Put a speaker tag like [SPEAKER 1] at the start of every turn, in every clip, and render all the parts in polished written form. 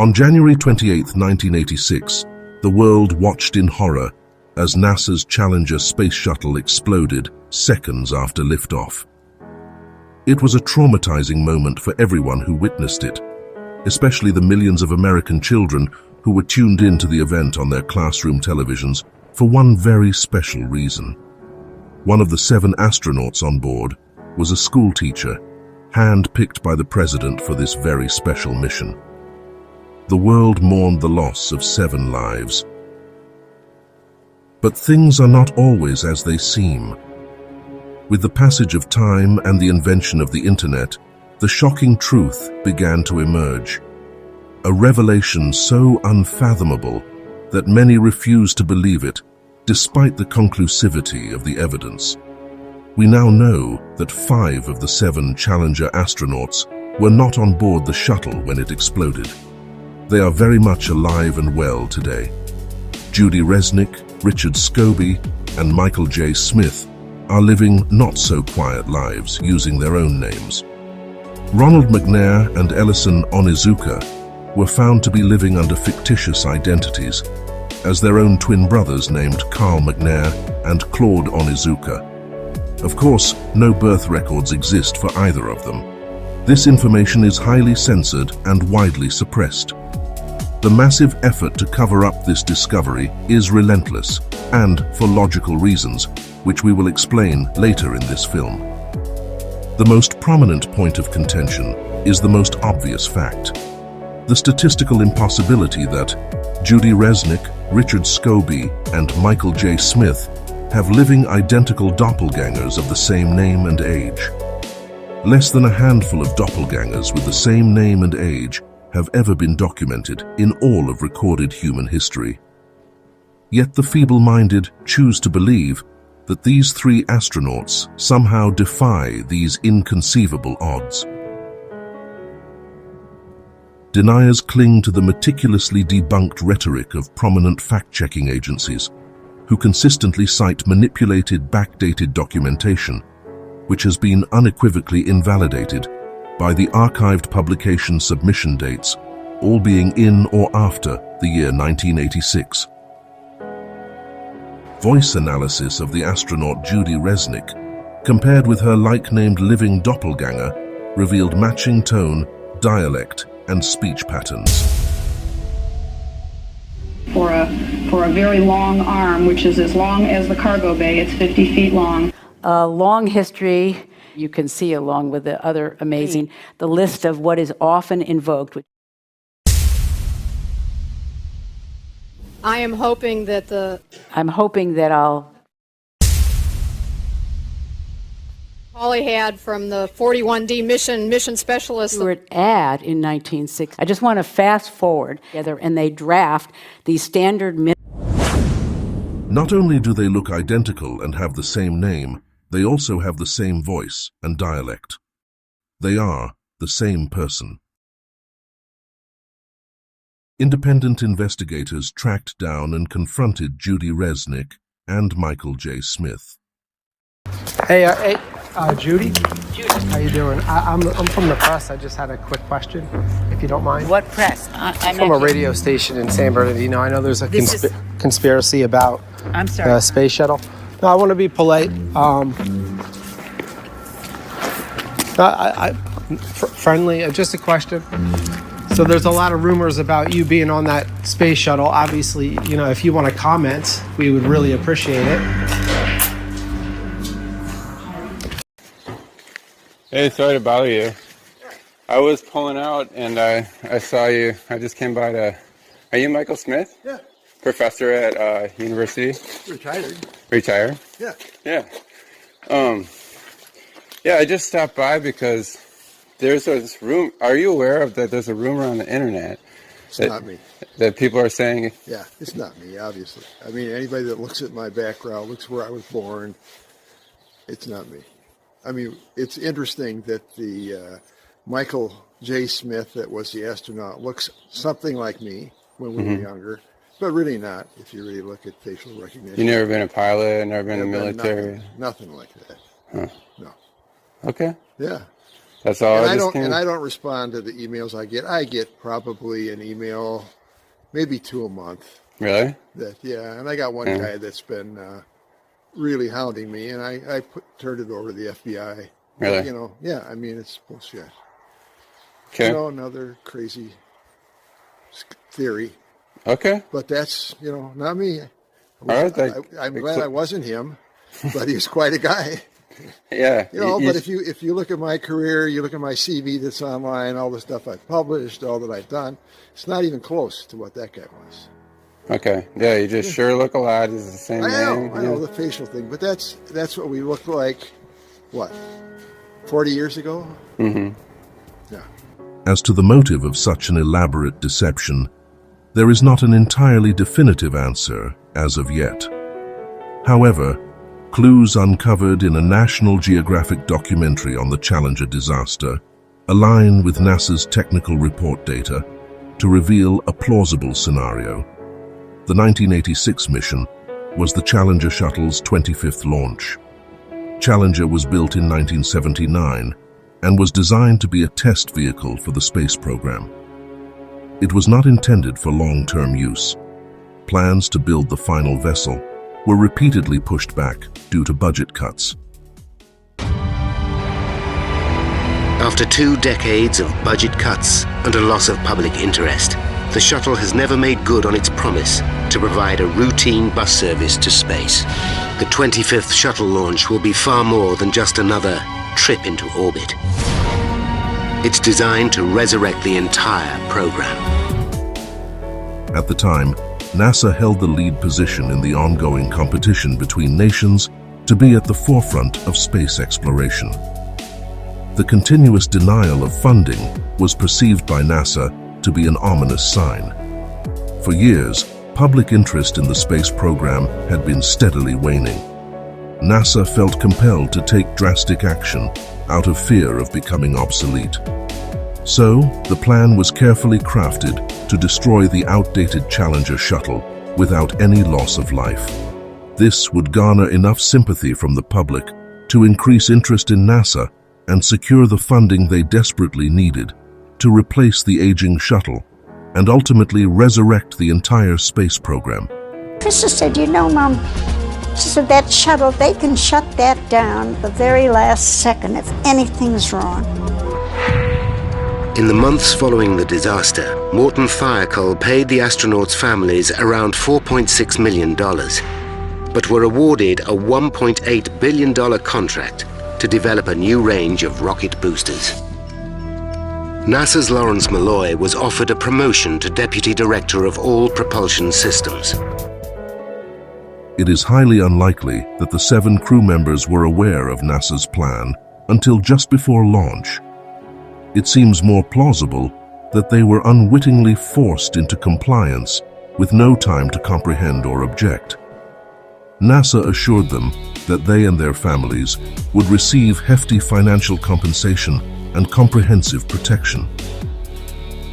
[SPEAKER 1] On January 28, 1986, the world watched in horror as NASA's Challenger space shuttle exploded seconds after liftoff. It was a traumatizing moment for everyone who witnessed it, especially the millions of American children who were tuned into the event on their classroom televisions for one very special reason. One of the 7 astronauts on board was a school teacher, hand-picked by the president for this very special mission. The world mourned the loss of 7 lives. But things are not always as they seem. With the passage of time and the invention of the internet, the shocking truth began to emerge. A revelation so unfathomable that many refuse to believe it, despite the conclusivity of the evidence. We now know that 5 of the 7 Challenger astronauts were not on board the shuttle when it exploded. They are very much alive and well today. Judy Resnick, Richard Scobie, and Michael J. Smith are living not-so-quiet lives using their own names. Ronald McNair and Ellison Onizuka were found to be living under fictitious identities as their own twin brothers named Carl McNair and Claude Onizuka. Of course, no birth records exist for either of them. This information is highly censored and widely suppressed. The massive effort to cover up this discovery is relentless, and for logical reasons, which we will explain later in this film. The most prominent point of contention is the most obvious fact: the statistical impossibility that Judy Resnick, Richard Scobie, and Michael J. Smith have living identical doppelgangers of the same name and age. Less than a handful of doppelgangers with the same name and age have ever been documented in all of recorded human history. Yet the feeble-minded choose to believe that these 3 astronauts somehow defy these inconceivable odds. Deniers cling to the meticulously debunked rhetoric of prominent fact-checking agencies, who consistently cite manipulated, backdated documentation, which has been unequivocally invalidated by the archived publication submission dates, all being in or after the year 1986. Voice analysis of the astronaut Judy Resnick, compared with her like-named living doppelganger, revealed matching tone, dialect, and speech patterns.
[SPEAKER 2] For a very long arm, which is as long as the cargo bay, it's 50 feet long.
[SPEAKER 3] A long history. You can see, along with the other amazing, the list of what is often invoked.
[SPEAKER 4] I'm hoping that
[SPEAKER 3] I'll
[SPEAKER 4] Holly had from the 41D mission specialist.
[SPEAKER 3] do an ad in 1960. I just want to fast forward together, and they draft these standard.
[SPEAKER 1] Not only do they look identical and have the same name, they also have the same voice and dialect. They are the same person. Independent investigators tracked down and confronted Judy Resnick and Michael J. Smith.
[SPEAKER 5] Hey, Judy? How you doing? I'm from the press. I just had a quick question, if you don't mind.
[SPEAKER 3] What press?
[SPEAKER 5] I'm from a radio station in San Bernardino. I know there's a conspiracy about the space shuttle. No, I want to be polite. Friendly, just a question. So there's a lot of rumors about you being on that space shuttle. Obviously, you know, if you want to comment, we would really appreciate it.
[SPEAKER 6] Hey, sorry to bother you. I was pulling out and I saw you. I just came by to... Are you Michael Smith?
[SPEAKER 7] Yeah.
[SPEAKER 6] Professor at university?
[SPEAKER 7] Retired.
[SPEAKER 6] Retired?
[SPEAKER 7] Yeah.
[SPEAKER 6] Yeah. Yeah, I just stopped by because there's this room. Are you aware of that there's a rumor on the internet?
[SPEAKER 7] It's not me.
[SPEAKER 6] That people are saying...
[SPEAKER 7] Yeah, it's not me, obviously. I mean, anybody that looks at my background, looks where I was born, it's not me. I mean, it's interesting that the Michael J. Smith, that was the astronaut, looks something like me when we were younger, but really not, if you really look at facial recognition.
[SPEAKER 6] You've never been a pilot, never been in the military?
[SPEAKER 7] Nothing like that.
[SPEAKER 6] Huh.
[SPEAKER 7] No.
[SPEAKER 6] Okay.
[SPEAKER 7] Yeah.
[SPEAKER 6] That's all.
[SPEAKER 7] And I don't respond to the emails I get. I get probably an email, maybe 2 a month.
[SPEAKER 6] Really?
[SPEAKER 7] And I got one guy that's been really hounding me, and I turned it over to the FBI.
[SPEAKER 6] Really?
[SPEAKER 7] But, I mean, it's bullshit.
[SPEAKER 6] Okay.
[SPEAKER 7] Another crazy theory.
[SPEAKER 6] Okay.
[SPEAKER 7] But that's, not me.
[SPEAKER 6] All right.
[SPEAKER 7] I'm glad I wasn't him, but he was quite a guy.
[SPEAKER 6] Yeah.
[SPEAKER 7] But if you look at my career, you look at my CV that's online, all the stuff I've published, all that I've done, it's not even close to what that guy was.
[SPEAKER 6] Okay. Yeah, you just sure look a lot. It's the same name.
[SPEAKER 7] I know the facial thing, but that's what we looked like, 40 years ago?
[SPEAKER 6] Mm-hmm.
[SPEAKER 7] Yeah.
[SPEAKER 1] As to the motive of such an elaborate deception, there is not an entirely definitive answer as of yet. However, clues uncovered in a National Geographic documentary on the Challenger disaster align with NASA's technical report data to reveal a plausible scenario. The 1986 mission was the Challenger shuttle's 25th launch. Challenger was built in 1979 and was designed to be a test vehicle for the space program. It was not intended for long-term use. Plans to build the final vessel were repeatedly pushed back due to budget cuts.
[SPEAKER 8] After 2 decades of budget cuts and a loss of public interest, the shuttle has never made good on its promise to provide a routine bus service to space. The 25th shuttle launch will be far more than just another trip into orbit. It's designed to resurrect the entire program.
[SPEAKER 1] At the time, NASA held the lead position in the ongoing competition between nations to be at the forefront of space exploration. The continuous denial of funding was perceived by NASA to be an ominous sign. For years, public interest in the space program had been steadily waning. NASA felt compelled to take drastic action out of fear of becoming obsolete. So, the plan was carefully crafted to destroy the outdated Challenger shuttle without any loss of life. This would garner enough sympathy from the public to increase interest in NASA and secure the funding they desperately needed to replace the aging shuttle and ultimately resurrect the entire space program.
[SPEAKER 9] Krista said, Mom, she said, that shuttle, they can shut that down the very last second if anything's wrong.
[SPEAKER 8] In the months following the disaster, Morton Thiokol paid the astronauts' families around $4.6 million, but were awarded a $1.8 billion contract to develop a new range of rocket boosters. NASA's Lawrence Malloy was offered a promotion to Deputy Director of All Propulsion Systems.
[SPEAKER 1] It is highly unlikely that the 7 crew members were aware of NASA's plan until just before launch. It seems more plausible that they were unwittingly forced into compliance with no time to comprehend or object. NASA assured them that they and their families would receive hefty financial compensation and comprehensive protection.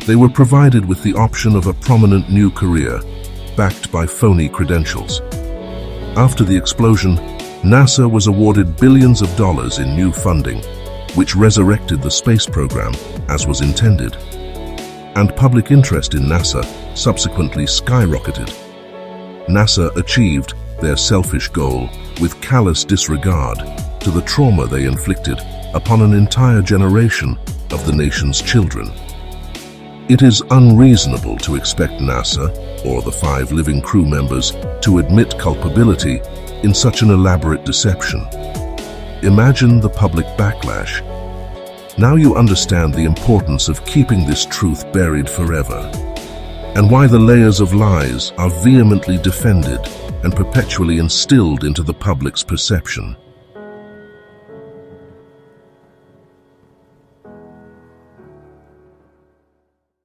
[SPEAKER 1] They were provided with the option of a prominent new career, backed by phony credentials. After the explosion, NASA was awarded billions of dollars in new funding, which resurrected the space program as was intended. And public interest in NASA subsequently skyrocketed. NASA achieved their selfish goal with callous disregard to the trauma they inflicted upon an entire generation of the nation's children. It is unreasonable to expect NASA or the 5 living crew members to admit culpability in such an elaborate deception. Imagine the public backlash. Now you understand the importance of keeping this truth buried forever, and why the layers of lies are vehemently defended and perpetually instilled into the public's perception.